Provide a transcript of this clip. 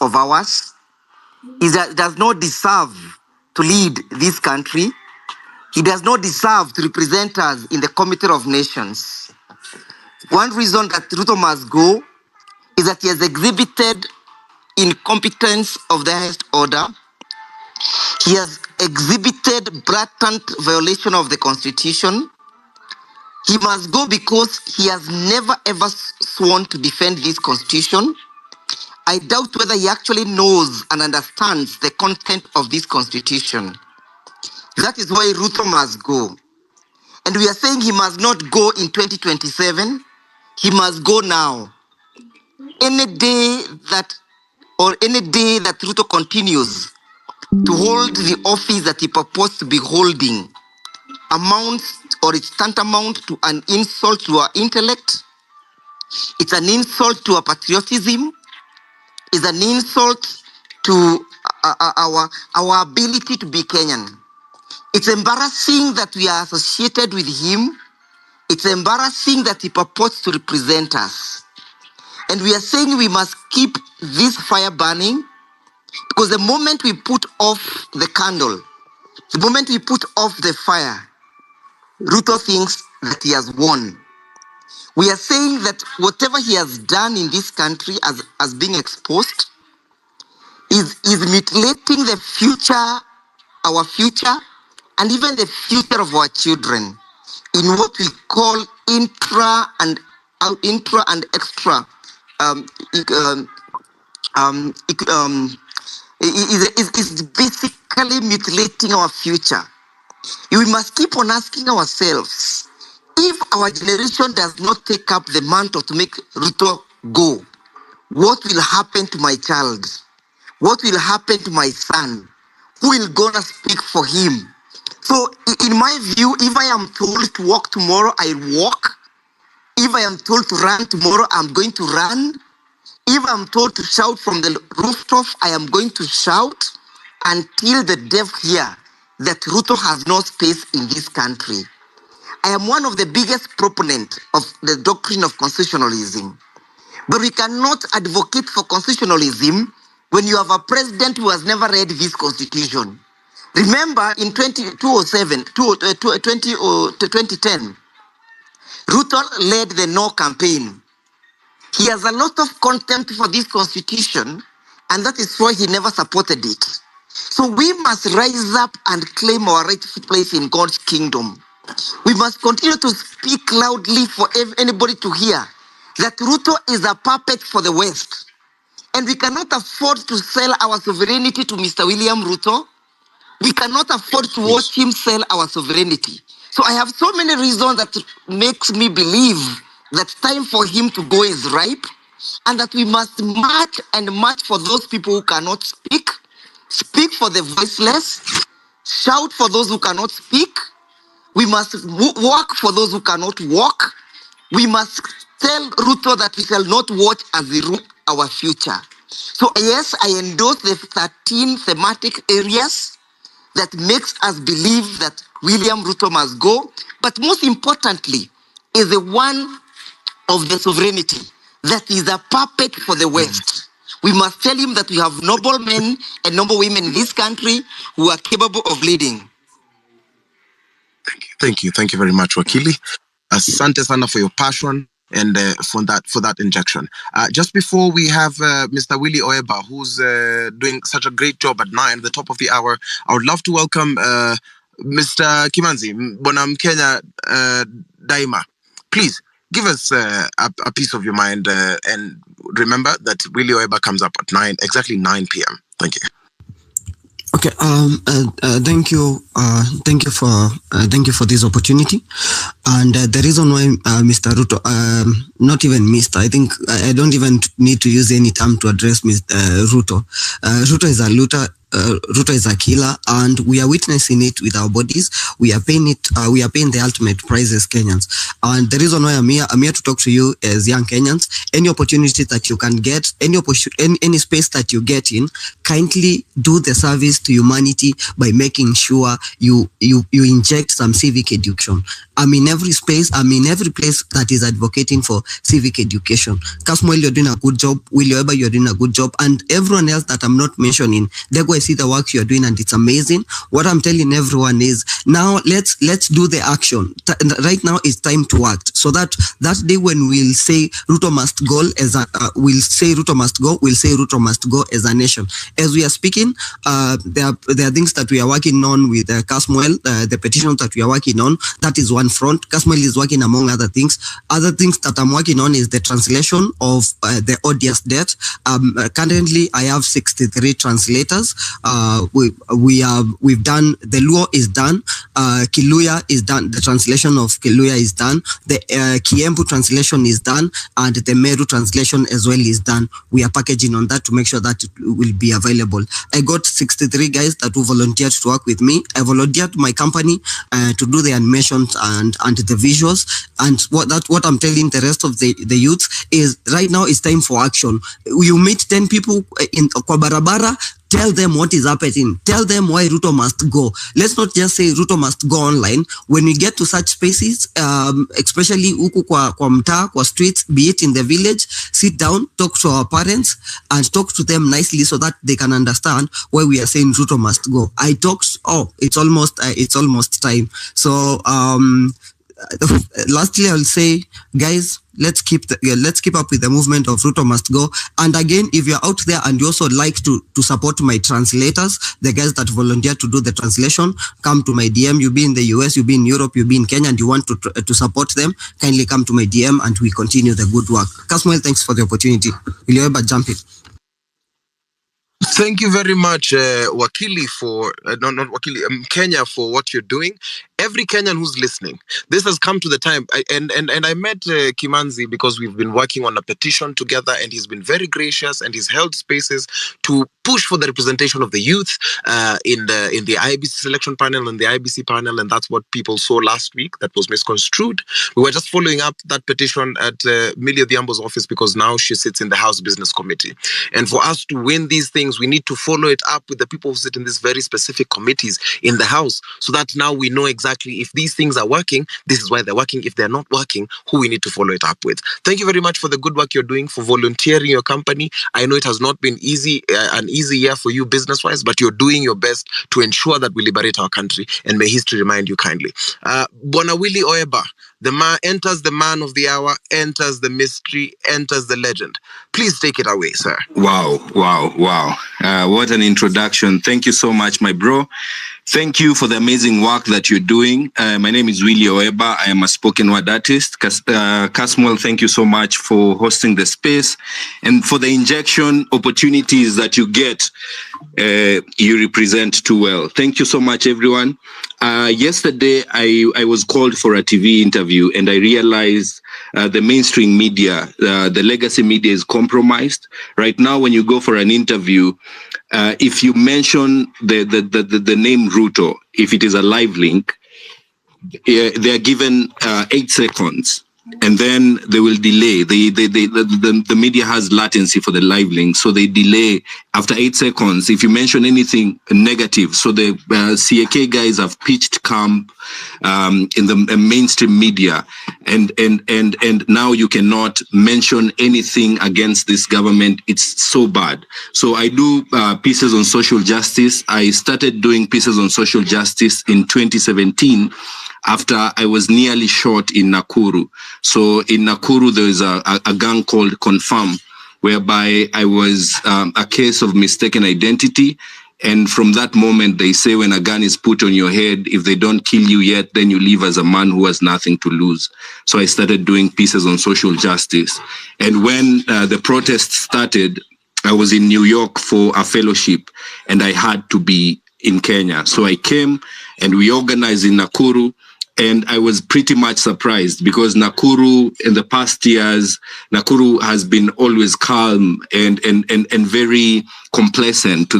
of ours. He does not deserve to lead this country. He does not deserve to represent us in the Committee of Nations. One reason that Ruto must go is that he has exhibited incompetence of the highest order. He has exhibited blatant violation of the Constitution. He must go because he has never ever sworn to defend this Constitution. I doubt whether he actually knows and understands the content of this Constitution. That is why Ruto must go. And we are saying he must not go in 2027. He must go now. Any day that Ruto continues to hold the office that he purports to be holding amounts or it's tantamount to an insult to our intellect. It's an insult to our patriotism. It's an insult to our ability to be Kenyan. It's embarrassing that we are associated with him. It's embarrassing that he purports to represent us. And we are saying we must keep this fire burning, because the moment we put off the candle, the moment we put off the fire, Ruto thinks that he has won. We are saying that whatever he has done in this country as being exposed is mutilating the future, our future, and even the future of our children in what we call intra and extra is basically mutilating our future. We must keep on asking ourselves, if our generation does not take up the mantle to make Ruto go, what will happen to my child? What will happen to my son? Who will gonna speak for him? So in my view, if I am told to walk tomorrow, I'll walk. If I am told to run tomorrow, I'm going to run. If I'm told to shout from the rooftop, I am going to shout until the deaf hear that Ruto has no space in this country. I am one of the biggest proponents of the doctrine of constitutionalism. But we cannot advocate for constitutionalism when you have a president who has never read this constitution. Remember, in 2010, Ruto led the No campaign. He has a lot of contempt for this constitution, and that is why he never supported it. So we must rise up and claim our rightful place in God's kingdom. We must continue to speak loudly for anybody to hear that Ruto is a puppet for the West. And we cannot afford to sell our sovereignty to Mr. William Ruto. We cannot afford to watch him sell our sovereignty. So I have so many reasons that makes me believe that time for him to go is ripe, and that we must march for those people who cannot speak for the voiceless, shout for those who cannot speak. We must walk for those who cannot walk. We must tell Ruto that we shall not watch as we rule our future. So yes, I endorse the 13 thematic areas that makes us believe that William Ruto must go, but most importantly is the one of the sovereignty that is a puppet for the West. We must tell him that we have noble men and noble women in this country who are capable of leading. Thank you very much, Wakili. Asante sana for your passion and for that injection. Just before we have Mr. Willie Oeba, who's doing such a great job at 9, the top of the hour, I would love to welcome Mr. Kimanzi, Bonam Kenya Daima. Please give us a piece of your mind and remember that Willie Oeba comes up at exactly 9 p.m. Thank you. Okay. Thank you for this opportunity. And the reason why Mr. Ruto, not even Mr. I think I don't even need to use any term to address Mr. Ruto. Ruto is a looter. Ruto is a killer, and we are witnessing it with our bodies. We are paying it. We are paying the ultimate price as Kenyans. And the reason why I'm here to talk to you as young Kenyans. Any opportunity that you can get, any space that you get in, kindly do the service to humanity by making sure you inject some civic education. I'm in every space, I'm in every place that is advocating for civic education. Kasmuel, you're doing a good job. Willie Weber, you're doing a good job. And everyone else that I'm not mentioning, they go and see the work you're doing, and it's amazing. What I'm telling everyone is, now let's do the action. Right now it's time to act. So that day when we'll say Ruto must go as a, we'll say Ruto must go, we'll say Ruto must go as a nation. As we are speaking, there are things that we are working on with Kasmuel, the petitions that we are working on. That is one front. Kasmuel is working among other things. Other things that I'm working on is the translation of the odious debt. Currently, I have 63 translators. We've done, the Luo is done, Kiluya is done, the translation of Kiluya is done, the Kiembu translation is done, and the Meru translation as well is done. We are packaging on that to make sure that it will be available. I got 63 guys that who volunteered to work with me. I volunteered my company to do the animations and the visuals. And what I'm telling the rest of the youths is, right now it's time for action. You meet 10 people in kwa barabara, tell them what is happening. Tell them why Ruto must go. Let's not just say Ruto must go online. When we get to such spaces, especially huku kwa mtaa, kwa streets, be it in the village, sit down, talk to our parents, and talk to them nicely so that they can understand why we are saying Ruto must go. I talked, it's almost time. So, lastly, I'll say, guys, let's keep up with the movement of Ruto must go. And again, if you're out there and you also like to support my translators, the guys that volunteer to do the translation, come to my DM. You be in the US, you be in Europe, you be in Kenya, and you want to support them, kindly come to my DM and we continue the good work. Kasmuel, thanks for the opportunity. Will you ever jump in? Thank you very much, Wakili, for Kenya, for what you're doing. Every Kenyan who's listening, this has come to the time. And I met Kimanzi because we've been working on a petition together, and he's been very gracious, and he's held spaces to push for the representation of the youth in the IBC selection panel and the IBC panel, and that's what people saw last week. That was misconstrued. We were just following up that petition at Millie Odhiambo's office because now she sits in the House Business Committee. And for us to win these things, we need to follow it up with the people who sit in these very specific committees in the House, so that now we know exactly if these things are working, this is why they're working. If they're not working, who we need to follow it up with. Thank you very much for the good work you're doing, for volunteering your company. I know it has not been an easy year for you business-wise, but you're doing your best to ensure that we liberate our country, and may history remind you kindly. Bwana Willie Oyeba, the man enters the man of the hour, enters the mystery, enters the legend. Please take it away, sir. Wow. What an introduction. Thank you so much, my bro. Thank you for the amazing work that you're doing. My name is Willie Oyeba. I am a spoken word artist. Kasmuel, thank you so much for hosting the space and for the injection opportunities that you get. You represent too well. Thank you so much, everyone. Yesterday, I was called for a TV interview, and I realized the mainstream media, the legacy media is compromised. Right now, when you go for an interview, if you mention the name Ruto, if it is a live link, they are given 8 seconds. And then they will delay. The media has latency for the live link, so they delay after 8 seconds. If you mention anything negative, so the CAK guys have pitched camp in the mainstream media, and now you cannot mention anything against this government. It's so bad. So I do pieces on social justice. I started doing pieces on social justice in 2017. After I was nearly shot in Nakuru. So in Nakuru, there is a gang called Confirm, whereby I was a case of mistaken identity. And from that moment, they say when a gun is put on your head, if they don't kill you yet, then you live as a man who has nothing to lose. So I started doing pieces on social justice. And when the protests started, I was in New York for a fellowship, and I had to be in Kenya. So I came, and we organized in Nakuru. And I was pretty much surprised because Nakuru, in the past years, Nakuru has been always calm and very complacent to